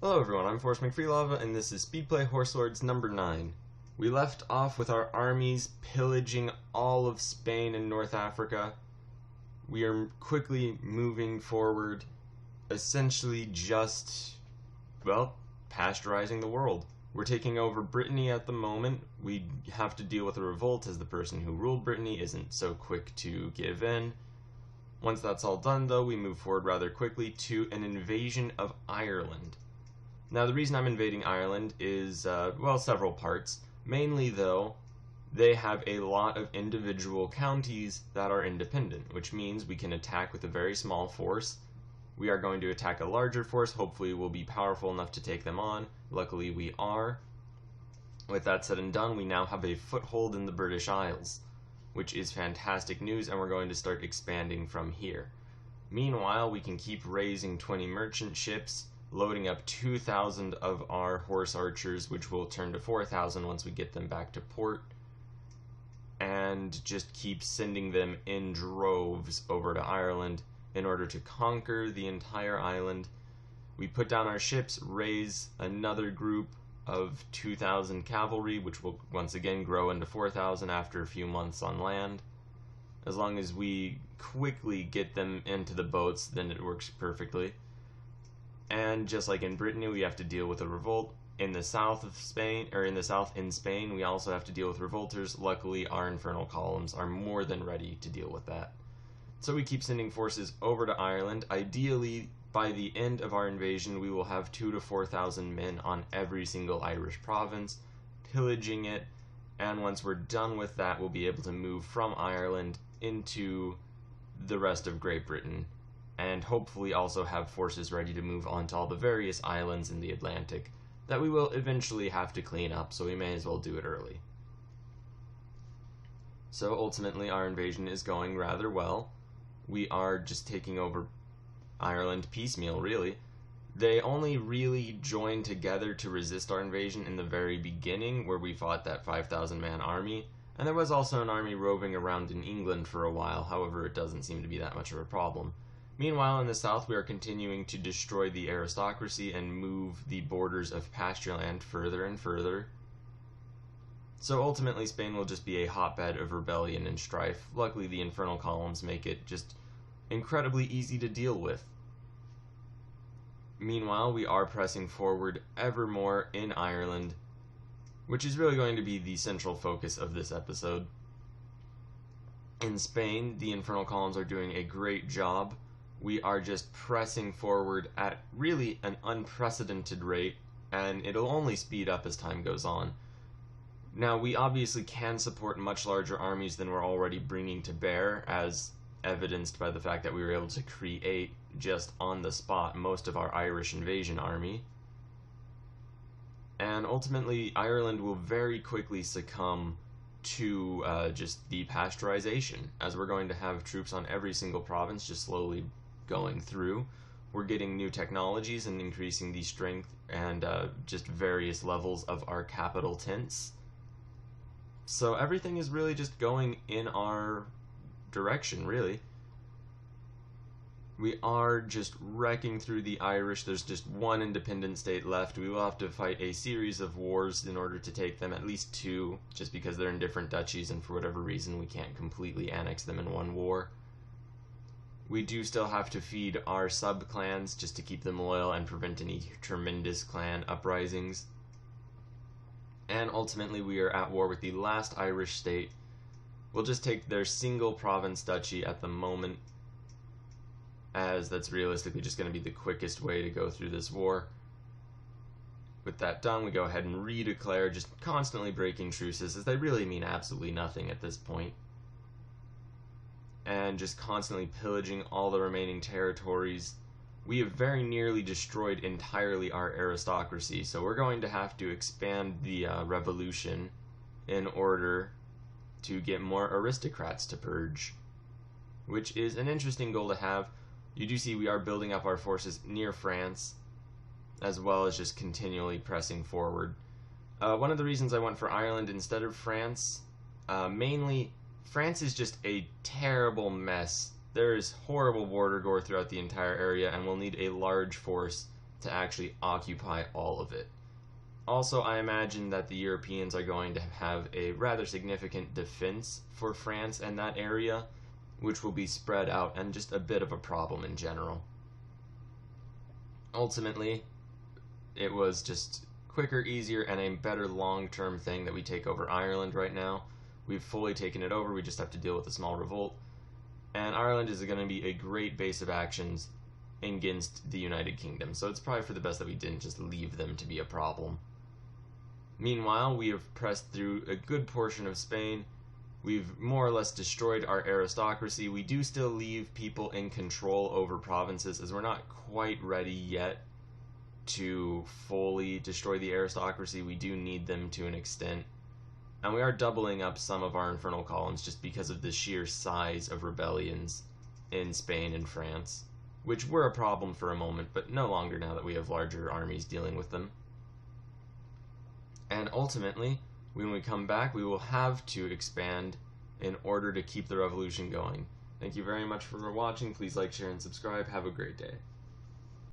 Hello everyone, I'm Force McFreelava, and this is Speedplay Horselords number 9. We left off with our armies pillaging all of Spain and North Africa. We are quickly moving forward, essentially just, well, pasteurizing the world. We're taking over Brittany at the moment. We have to deal with a revolt as the person who ruled Brittany isn't so quick to give in. Once that's all done, though, we move forward rather quickly to an invasion of Ireland. Now, the reason I'm invading Ireland is, well, several parts. Mainly, though, they have a lot of individual counties that are independent, which means we can attack with a very small force. We are going to attack a larger force. Hopefully, we'll be powerful enough to take them on. Luckily, we are. With that said and done, we now have a foothold in the British Isles, which is fantastic news, and we're going to start expanding from here. Meanwhile, we can keep raising 20 merchant ships, loading up 2,000 of our horse archers, which will turn to 4,000 once we get them back to port, and just keep sending them in droves over to Ireland in order to conquer the entire island. We put down our ships, raise another group of 2,000 cavalry, which will once again grow into 4,000 after a few months on land. As long as we quickly get them into the boats, then it works perfectly. And just like in Brittany, we have to deal with a revolt. In the south of Spain, or in the south in Spain, we also have to deal with revolters. Luckily, our infernal columns are more than ready to deal with that. So we keep sending forces over to Ireland. Ideally, by the end of our invasion, we will have 2,000 to 4,000 men on every single Irish province, pillaging it. And once we're done with that, we'll be able to move from Ireland into the rest of Great Britain, and hopefully also have forces ready to move on to all the various islands in the Atlantic that we will eventually have to clean up, so we may as well do it early. So ultimately our invasion is going rather well. We are just taking over Ireland piecemeal, really. They only really joined together to resist our invasion in the very beginning, where we fought that 5,000 man army, and there was also an army roving around in England for a while. However, it doesn't seem to be that much of a problem. Meanwhile, in the south, we are continuing to destroy the aristocracy and move the borders of pasture land further and further. So ultimately, Spain will just be a hotbed of rebellion and strife. Luckily, the infernal columns make it just incredibly easy to deal with. Meanwhile, we are pressing forward ever more in Ireland, which is really going to be the central focus of this episode. In Spain, the infernal columns are doing a great job. We are just pressing forward at really an unprecedented rate, and it'll only speed up as time goes on. Now, we obviously can support much larger armies than we're already bringing to bear, as evidenced by the fact that we were able to create, just on the spot, most of our Irish invasion army. And ultimately, Ireland will very quickly succumb to just the pasteurization, as we're going to have troops on every single province just slowly going through. We're getting new technologies and increasing the strength and just various levels of our capital tents. So everything is really just going in our direction, really. We are just wrecking through the Irish. There's just one independent state left. We will have to fight a series of wars in order to take them, at least 2, just because they're in different duchies, and for whatever reason we can't completely annex them in one war. We do still have to feed our sub-clans just to keep them loyal and prevent any tremendous clan uprisings. And ultimately we are at war with the last Irish state. We'll just take their single province duchy at the moment, as that's realistically just going to be the quickest way to go through this war. With that done, we go ahead and redeclare, just constantly breaking truces, as they really mean absolutely nothing at this point. And just constantly pillaging all the remaining territories. We have very nearly destroyed entirely our aristocracy, so we're going to have to expand the revolution in order to get more aristocrats to purge, which is an interesting goal to have. You do see we are building up our forces near France, as well as just continually pressing forward. One of the reasons I went for Ireland instead of France, mainly, France is just a terrible mess. There is horrible border gore throughout the entire area, and we'll need a large force to actually occupy all of it. Also, I imagine that the Europeans are going to have a rather significant defense for France and that area, which will be spread out and just a bit of a problem in general. Ultimately, it was just quicker, easier, and a better long-term thing that we take over Ireland right now. We've fully taken it over, we just have to deal with a small revolt. And Ireland is going to be a great base of actions against the United Kingdom, so it's probably for the best that we didn't just leave them to be a problem. Meanwhile, we have pressed through a good portion of Spain. We've more or less destroyed our aristocracy. We do still leave people in control over provinces, as we're not quite ready yet to fully destroy the aristocracy. We do need them to an extent. And we are doubling up some of our infernal columns just because of the sheer size of rebellions in Spain and France, which were a problem for a moment, but no longer now that we have larger armies dealing with them. And ultimately, when we come back, we will have to expand in order to keep the revolution going. Thank you very much for watching. Please like, share, and subscribe. Have a great day.